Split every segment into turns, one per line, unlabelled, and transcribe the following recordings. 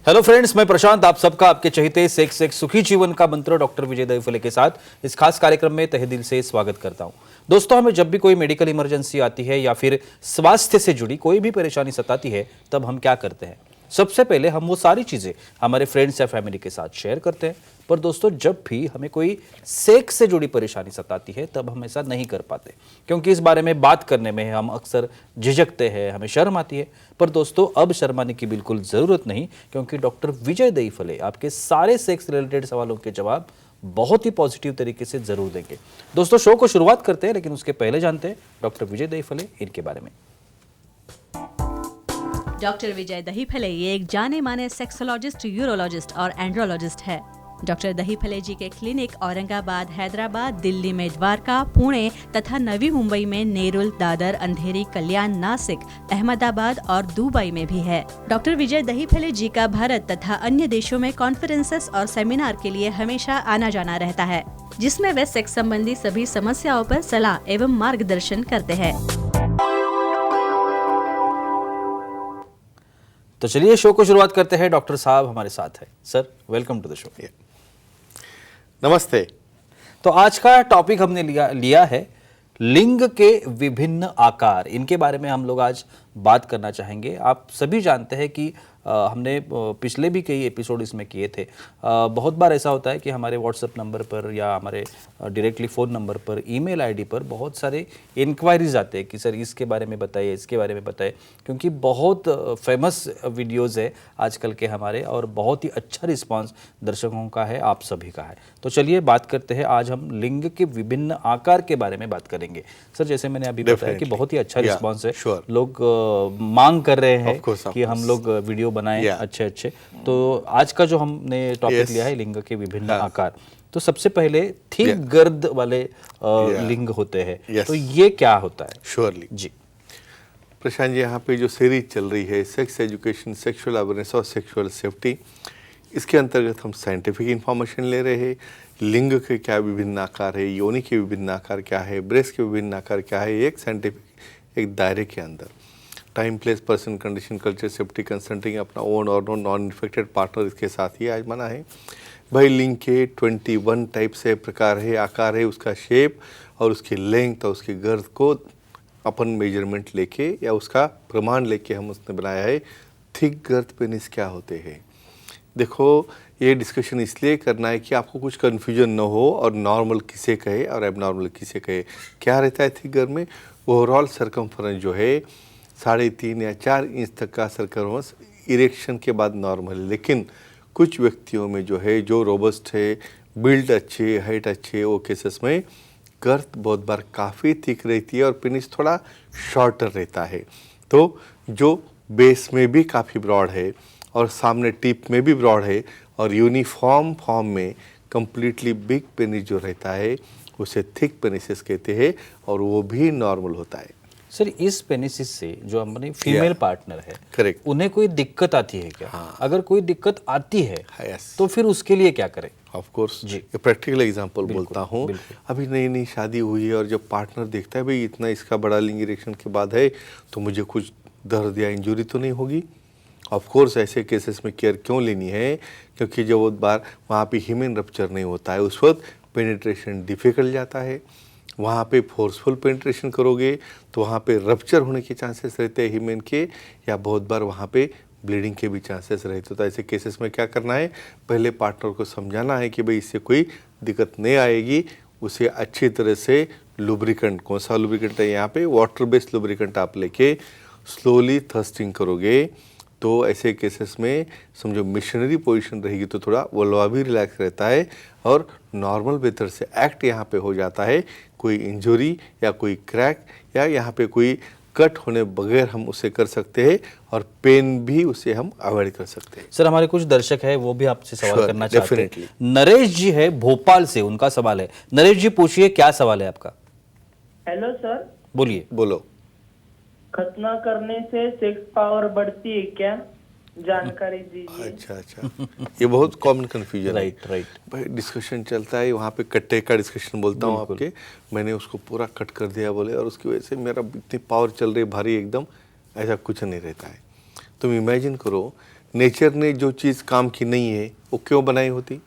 Hello friends, मैं प्रशांत आप सबका आपके चहेते सेक्स एक सुखी जीवन का मंत्र डॉक्टर विजय दहीफले के साथ इस खास कार्यक्रम में तहे दिल से स्वागत करता हूं। दोस्तों, हमें जब भी कोई मेडिकल इमरजेंसी आती है या फिर स्वास्थ्य से जुड़ी कोई भी परेशानी सताती है, तब हम क्या करते हैं? सबसे पहले हम वो सारी चीजें हमारे फ्रेंड्स या फैमिली के साथ शेयर करते हैं। पर दोस्तों, जब भी हमें कोई सेक्स से जुड़ी परेशानी सताती है, तब हम ऐसा नहीं कर पाते, क्योंकि इस बारे में बात करने में हम अक्सर झिझकते हैं, हमें शर्म आती है। पर दोस्तों, अब शर्माने की बिल्कुल जरूरत नहीं, क्योंकि डॉक्टर विजय दहीफले आपके सारे सेक्स रिलेटेड सवालों के जवाब बहुत ही पॉजिटिव तरीके से जरूर देंगे। दोस्तों, शो को शुरुआत करते हैं, लेकिन उसके पहले जानते हैं डॉक्टर विजय दहीफले इनके बारे में।
डॉक्टर विजय दहीफले ये एक जाने माने सेक्सोलॉजिस्ट, यूरोलॉजिस्ट और एंड्रोलॉजिस्ट है। डॉक्टर दहीफले जी के क्लिनिक औरंगाबाद, हैदराबाद, दिल्ली में द्वारका, पुणे तथा नवी मुंबई में नेरुल, दादर, अंधेरी, कल्याण, नासिक, अहमदाबाद और दुबई में भी है। डॉक्टर विजय दहीफले जी का भारत तथा अन्य देशों में कॉन्फ्रेंसेस और सेमिनार के लिए हमेशा आना जाना रहता है, जिसमें वे सेक्स संबंधी सभी समस्याओं पर सलाह एवं मार्गदर्शन करते हैं।
तो चलिए शो को शुरुआत करते हैं। डॉक्टर साहब हमारे साथ है। Sir, welcome to the show.
नमस्ते।
तो आज का टॉपिक हमने लिया है लिंग के विभिन्न आकार। इनके बारे में हम लोग आज बात करना चाहेंगे। आप सभी जानते हैं कि हमने पिछले भी कई एपिसोड इसमें किए थे। बहुत बार ऐसा होता है कि हमारे व्हाट्सएप नंबर पर या हमारे डायरेक्टली फ़ोन नंबर पर, ईमेल आईडी पर बहुत सारे इंक्वायरीज आते हैं कि सर इसके बारे में बताइए, इसके बारे में बताइए, क्योंकि बहुत फेमस वीडियोज़ है आजकल के हमारे, और बहुत ही अच्छा रिस्पांस दर्शकों का है, आप सभी का है। तो चलिए बात करते हैं। आज हम लिंग के विभिन्न आकार के बारे में बात करेंगे। सर, जैसे मैंने अभी बताया कि बहुत ही अच्छा रिस्पांस है, लोग मांग कर रहे हैं कि हम लोग वीडियो बनाएं अच्छे। तो आज का जो हमने टॉपिक लिया है लिंग के विभिन्न आकार। तो सबसे पहले थिक गर्द वाले लिंग होते हैं, तो ये क्या होता है?
श्योरली
जी
प्रशांत जी, यहाँ पे जो सीरीज चल रही है सेक्स एजुकेशन, सेक्सुअल अवेयरनेस और सेक्सुअल सेफ्टी, इसके अंतर्गत हम साइंटिफिक इंफॉर्मेशन ले रहे हैं। लिंग के क्या विभिन्न आकार है, योनि के विभिन्न आकार क्या है, ब्रेस्ट के विभिन्न आकार क्या है, एक साइंटिफिक एक दायरे के अंदर time, place, person, condition, culture, safety, consulting, अपना ओन और नॉन इन्फेक्टेड पार्टनर इसके साथ ही आज मना है। भाई, लिंग के 21 टाइप से प्रकार है, आकार है, उसका शेप और उसकी लेंथ और उसकी गर्द को अपन मेजरमेंट लेके या उसका प्रमाण लेके हम उसने बनाया है। थिक गर्द पेनिस क्या होते हैं? देखो, ये डिस्कशन इसलिए करना है कि आपको कुछ कन्फ्यूजन न हो और नॉर्मल किसे कहे और एबनॉर्मल किसे कहे। क्या रहता है थिक गर्द में? ओवरऑल सर्कमफ्रेंस जो है 3.5 या 4 इंच तक का सर्कमफ्रेंस इरेक्शन के बाद नॉर्मल है। लेकिन कुछ व्यक्तियों में जो है, जो रोबस्ट है, बिल्ड अच्छे, हाइट अच्छे, वो केसेस में गर्थ बहुत बार काफ़ी थिक रहती है और पेनिस थोड़ा शॉर्टर रहता है। तो जो बेस में भी काफ़ी ब्रॉड है और सामने टिप में भी ब्रॉड है और यूनिफॉर्म फॉर्म में कंप्लीटली बिग पेनिस जो रहता है, उसे थिक पेनिसेस कहते हैं और वो भी नॉर्मल होता है।
सर, इस पेनिसिस से जो हमारे फीमेल पार्टनर है,
करेक्ट,
उन्हें कोई दिक्कत आती है क्या?
हाँ।
अगर कोई दिक्कत आती है तो फिर उसके लिए क्या करें?
ऑफ कोर्स
जी,
ये प्रैक्टिकल एग्जांपल बोलता हूँ। अभी नई नई शादी हुई है और जब पार्टनर देखता है भाई इतना इसका बड़ा लिंग इरेक्शन के बाद है, तो मुझे कुछ दर्द या इंजरी तो नहीं होगी। ऑफ कोर्स ऐसे केसेस में केयर क्यों लेनी है? क्योंकि जब वो बार वहाँ पे ह्यूमन रप्चर नहीं होता है, उस वक्त पेनिट्रेशन डिफिकल्ट जाता है। वहाँ पे फोर्सफुल पेनिट्रेशन करोगे तो वहाँ पे रप्चर होने के चांसेस रहते हैं ह्यूमन के, या बहुत बार वहाँ पे ब्लीडिंग के भी चांसेस रहते। तो ऐसे केसेस में क्या करना है? पहले पार्टनर को समझाना है कि भाई इससे कोई दिक्कत नहीं आएगी। उसे अच्छी तरह से लुब्रिकेंट, कौन सा लुब्रिकेंट है यहाँ पे, वाटर बेस्ड लुब्रिकेंट आप लेके स्लोली थर्स्टिंग करोगे तो ऐसे केसेस में समझो मिशनरी पोजीशन रहेगी तो थोड़ा वल्वा भी रिलैक्स रहता है और नॉर्मल मेथड से एक्ट यहाँ पे हो जाता है। कोई इंजरी या कोई क्रैक या यहाँ पे कोई कट होने बगैर हम उसे कर सकते हैं और पेन भी उसे हम अवॉइड कर सकते हैं।
सर, हमारे कुछ दर्शक है वो भी आपसे सवाल करना चाहते हैं। नरेश जी है भोपाल से, उनका सवाल है। नरेश जी, पूछिए, क्या सवाल है आपका?
Hello sir.
बोलिए।
बोलो।
खतना करने से सेक्स पावर बढ़ती है क्या? जानकारी दीजिए।
अच्छा ये बहुत कॉमन कंफ्यूजन है।
राइट
भाई, डिस्कशन चलता है वहाँ पे, कट्टे का डिस्कशन बोलता हूँ आपके। मैंने उसको पूरा कट कर दिया बोले और उसकी वजह से मेरा इतनी पावर चल रही भारी एकदम, ऐसा कुछ नहीं रहता है। तुम इमेजिन करो नेचर ने जो चीज़ काम की नहीं है वो क्यों बनाई होती।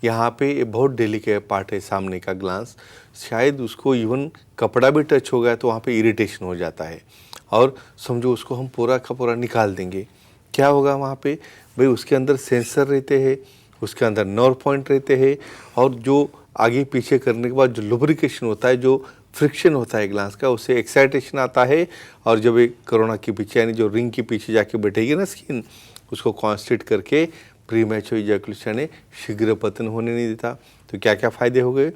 यहाँ पे ये बहुत डेलिकेट पार्ट है सामने का ग्लांस, शायद उसको इवन कपड़ा भी टच हो गया तो वहाँ पे इरिटेशन हो जाता है, और समझो उसको हम पूरा का पूरा निकाल देंगे, क्या होगा वहाँ पे भाई, उसके अंदर सेंसर रहते हैं, उसके अंदर नर्व पॉइंट रहते हैं, और जो आगे पीछे करने के बाद जो लुब्रिकेशन होता है, जो फ्रिक्शन होता है ग्लास का, उससे एक्साइटेशन आता है, और जब एक कोरोना के पीछे यानी जो रिंग के पीछे जाके बैठेगी ना स्किन, उसको कॉन्स्ट्रिक्ट करके प्रीमैच्योर इजैकुलेशन है शीघ्र पतन होने नहीं देता। तो क्या क्या फ़ायदे हो गए,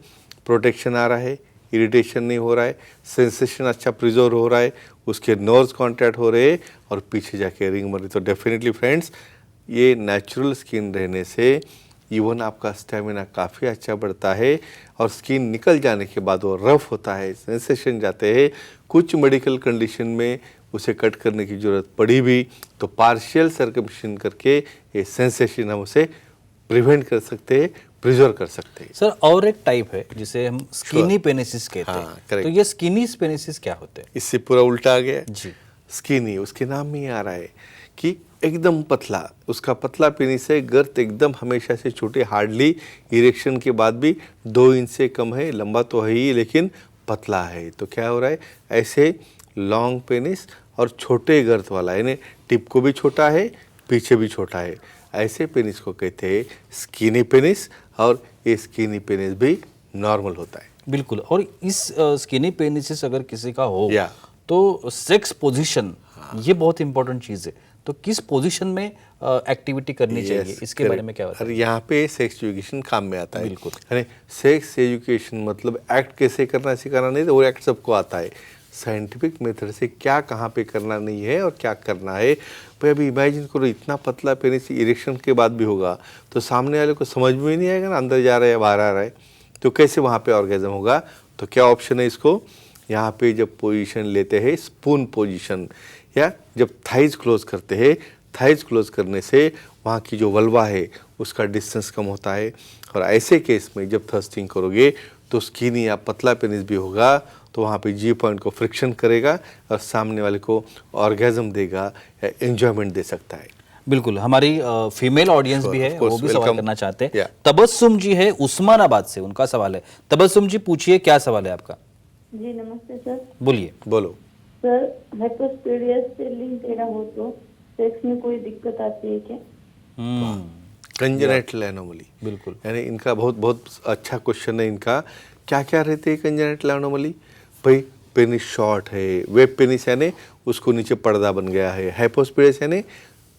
प्रोटेक्शन आ रहा है, इरिटेशन नहीं हो रहा है, सेंसेशन अच्छा प्रिजर्व हो रहा है, उसके नर्व्स कॉन्टैक्ट हो रहे हैं, और पीछे जाके रिंग मर रही। तो डेफिनेटली फ्रेंड्स, ये नेचुरल स्किन रहने से इवन आपका स्टेमिना काफ़ी अच्छा बढ़ता है, और स्किन निकल जाने के बाद वो रफ होता है, सेंसेशन जाते हैं। कुछ मेडिकल कंडीशन में उसे कट करने की ज़रूरत पड़ी भी तो पार्शियल सर्कमशिशन करके ये सेंसेशन हम उसे प्रिवेंट कर सकते हैं, प्रिजर्व कर सकते हैं।
सर और एक टाइप है जिसे हम स्किनी पेनिसिस कहते हैं।
हाँ, correct।
तो ये स्किनी पेनिसिस क्या होते हैं?
इससे पूरा उल्टा आ गया
जी।
स्किनी, उसके नाम में ही आ रहा है कि एकदम पतला, उसका पतला पेनिस है, गर्थ एकदम हमेशा से छोटे, हार्डली इरेक्शन के बाद भी 2 इंच से कम है, लंबा तो है ही लेकिन पतला है। तो क्या हो रहा है, ऐसे लॉन्ग पेनिस और छोटे गर्थ वाला, यानी टिप को भी छोटा है, पीछे भी छोटा है, ऐसे पेनिस को कहते हैं स्किनी पेनिस, और ये स्किनी पेनिस भी नॉर्मल होता है।
बिल्कुल। और इस स्किनी पेनिसिस अगर किसी का हो
या।
तो सेक्स पोजीशन, ये बहुत इंपॉर्टेंट चीज़ है। तो किस पोजीशन में एक्टिविटी करनी चाहिए, इसके बारे में क्या बताएं?
और यहाँ पे सेक्स एजुकेशन काम में आता है।
बिल्कुल।
यानी सेक्स एजुकेशन मतलब एक्ट कैसे करना सिखाना नहीं, तो वो एक्ट सबको आता है। साइंटिफिक मेथड से क्या कहाँ पे करना नहीं है और क्या करना है। भाई अभी इमेजिन करो, इतना पतला पेनिस इरेक्शन के बाद भी होगा तो सामने वाले को समझ में नहीं आएगा ना, अंदर जा रहा है या बाहर आ रहा है, तो कैसे वहाँ पे ऑर्गेजम होगा। तो क्या ऑप्शन है इसको, यहाँ पे जब पोजीशन लेते हैं स्पून पोजीशन, या जब थाइज क्लोज करते हैं, थाइज क्लोज करने से वहाँ की जो वल्वा है उसका डिस्टेंस कम होता है। और ऐसे केस में जब थर्स्टिंग करोगे तो स्किनी या पतला पेनिस भी होगा, तो वहाँ पे जी पॉइंट को फ्रिक्शन करेगा और सामने वाले को ऑर्गेजम देगा या एंजॉयमेंट दे सकता है।
बिल्कुल। हमारी फीमेल ऑडियंस भी है,
of course,
वो भी सवाल
welcome।
करना चाहते हैं।
Yeah।
तबस्सुम जी है उस्मानाबाद से, उनका सवाल है। तबस्सुम जी पूछिए, क्या सवाल है आपका?
जी नमस्ते सर।
बोलिए।
बोलो।
सर हाइपोस्पेडियस से लिंग टेढ़ा हो तो सेक्स में कोई दिक्कत आती है क्या?
कंजेनिटल एनोमली,
बिल्कुल।
यानी इनका बहुत बहुत अच्छा क्वेश्चन है। इनका क्या क्या रहते हैं कंजेनिटल एनोमली। भाई पेनिस शॉर्ट है, वेब पेनिस यानी उसको नीचे पर्दा बन गया है। हाइपोस्पेडियस यानी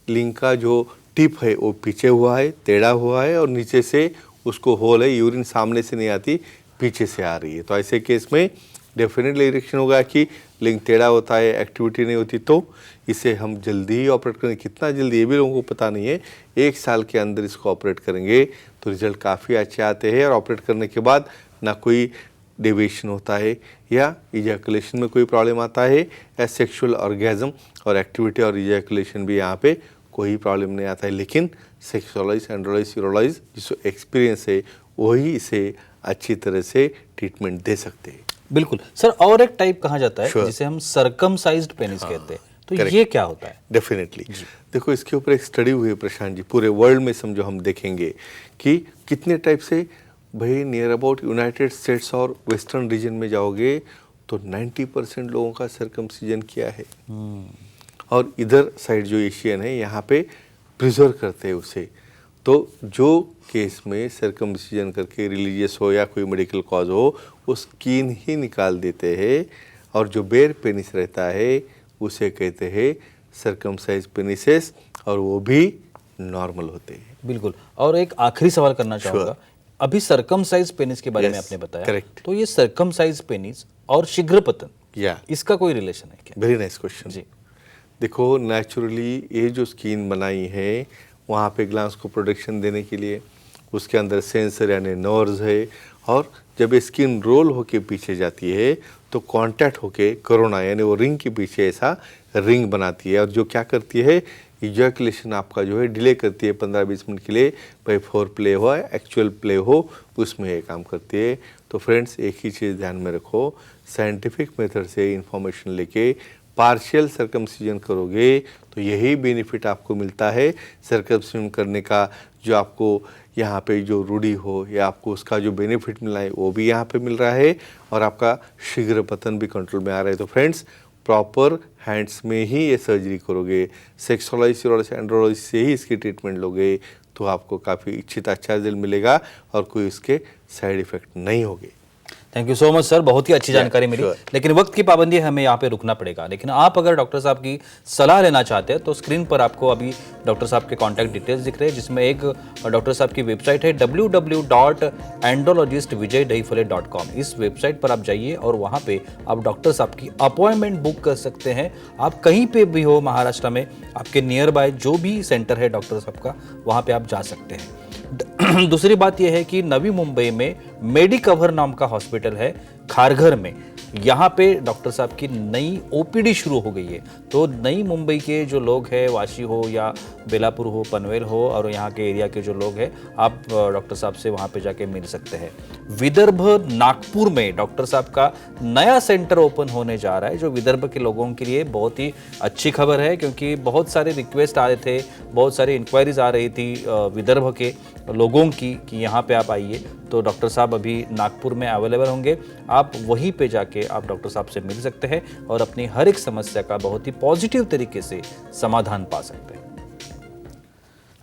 लिंग का जो टिप है वो पीछे हुआ है, टेढ़ा हुआ है, और नीचे से उसको होल है, यूरिन सामने से नहीं आती, पीछे से आ रही है। तो ऐसे केस में डेफिनेटली इरेक्शन होगा कि लिंग टेढ़ा होता है, एक्टिविटी नहीं होती, तो इसे हम जल्दी ही ऑपरेट करेंगे। कितना जल्दी ये भी लोगों को पता नहीं है। 1 साल के अंदर इसको ऑपरेट करेंगे तो रिजल्ट काफ़ी अच्छे आते हैं, और ऑपरेट करने के बाद ना कोई डेविएशन होता है या इजैकुलेशन में कोई प्रॉब्लम आता है, या सेक्सुअल ऑर्गेजम और एक्टिविटी और इजैकुलेशन भी यहाँ पे कोई प्रॉब्लम नहीं आता है। लेकिन सेक्सोलॉजिस्ट, एंड्रोलॉजिस्ट, यूरोलॉजिस्ट जिसको एक्सपीरियंस है वही इसे अच्छी तरह से ट्रीटमेंट दे सकते हैं।
बिल्कुल सर। और एक टाइप कहा जाता है
Sure।
जिसे हम सर्कमसाइज्ड पेनिस कहते हैं, तो
correct।
ये क्या होता है?
डेफिनेटली देखो, इसके ऊपर एक स्टडी हुई है प्रशांत जी, पूरे वर्ल्ड में समझो हम देखेंगे कि कितने टाइप से। भाई नियर अबाउट यूनाइटेड स्टेट्स और वेस्टर्न रीजन में जाओगे तो 90% लोगों का सर्कमसिजन किया है, और इधर साइड जो एशियन है यहाँ पे प्रिजर्व करते हैं उसे। तो जो केस में सर्कमसिजन करके रिलीजियस हो या कोई मेडिकल कॉज हो, वो स्किन ही निकाल देते हैं, और जो बेयर पेनिस रहता है उसे कहते हैं सर्कमसाइज पेनिसेस, और वो भी नॉर्मल होते हैं।
बिल्कुल। और एक आखिरी सवाल करना चाहूँगा। अभी सर्कमसाइज पेनिस के बारे में
Yes,
आपने बताया,
correct।
तो ये सर्कमसाइज पेनिस और शीघ्र पतन,
या
इसका कोई रिलेशन है क्या?
Very nice question.
जी।
देखो, नेचुरली ये जो स्किन बनाई है वहाँ पे ग्लांस को प्रोटेक्शन देने के लिए उसके अंदर सेंसर यानी नर्व्स है, और जब ये स्किन रोल होके पीछे जाती है तो कांटेक्ट होके कोरोना यानी वो रिंग के पीछे ऐसा रिंग बनाती है, और जो क्या करती है, इजैकुलेशन आपका जो है डिले करती है 15-20 मिनट के लिए। भाई फोर प्ले हो, एक्चुअल प्ले हो, उसमें ये काम करती है। तो फ्रेंड्स, एक ही चीज़ ध्यान में रखो, साइंटिफिक मेथड से इंफॉर्मेशन लेके पार्शियल सर्कमसिजन करोगे तो यही बेनिफिट आपको मिलता है। सर्कमसिजन करने का जो आपको यहाँ पे जो रूढ़ी हो या आपको उसका जो बेनिफिट मिला है वो भी यहाँ पे मिल रहा है और आपका शीघ्र पतन भी कंट्रोल में आ रहा है। तो फ्रेंड्स, प्रॉपर हैंड्स में ही ये सर्जरी करोगे, सेक्सोलॉजिस्ट, यूरोलॉजिस्ट, एंड्रोलॉजिस्ट से ही इसकी ट्रीटमेंट लोगे तो आपको काफ़ी इच्छित अच्छा रिजल्ट मिलेगा और कोई इसके साइड इफेक्ट नहीं होंगे।
Thank you so much sir, बहुत ही अच्छी जानकारी मिली।
sure.
लेकिन वक्त की पाबंदी है, हमें यहाँ पे रुकना पड़ेगा। लेकिन आप अगर डॉक्टर साहब की सलाह लेना चाहते हैं तो स्क्रीन पर आपको अभी डॉक्टर साहब के कॉन्टैक्ट डिटेल्स दिख रहे हैं, जिसमें एक डॉक्टर साहब की वेबसाइट है www.andrologistvijaydahifale.com। इस वेबसाइट पर आप जाइए और वहाँ पे आप डॉक्टर साहब की अपॉइंटमेंट बुक कर सकते हैं। आप कहीं पे भी हो महाराष्ट्र में, आपके नियर बाय जो भी सेंटर है डॉक्टर साहब का, वहाँ पे आप जा सकते हैं। दूसरी बात यह है कि नवी मुंबई में मेडिकवर नाम का हॉस्पिटल है खारघर में, यहाँ पे डॉक्टर साहब की नई ओपीडी शुरू हो गई है। तो नई मुंबई के जो लोग हैं, वाशी हो या बेलापुर हो, पनवेल हो और यहाँ के एरिया के जो लोग हैं, आप डॉक्टर साहब से वहाँ पे जाके मिल सकते हैं। विदर्भ नागपुर में डॉक्टर साहब का नया सेंटर ओपन होने जा रहा है, जो विदर्भ के लोगों के लिए बहुत ही अच्छी खबर है, क्योंकि बहुत सारे रिक्वेस्ट आ रहे थे, बहुत सारी इंक्वायरीज आ रही थी विदर्भ के लोगों की कि यहाँ पे आप आइए। तो डॉक्टर साहब अभी नागपुर में अवेलेबल होंगे, आप वहीं पे जाके आप डॉक्टर साहब से मिल सकते हैं और अपनी हर एक समस्या का बहुत ही पॉजिटिव तरीके से समाधान पा सकते हैं।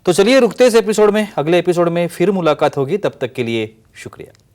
तो चलिए रुकते इस एपिसोड में, अगले एपिसोड में फिर मुलाकात होगी। तब तक के लिए शुक्रिया।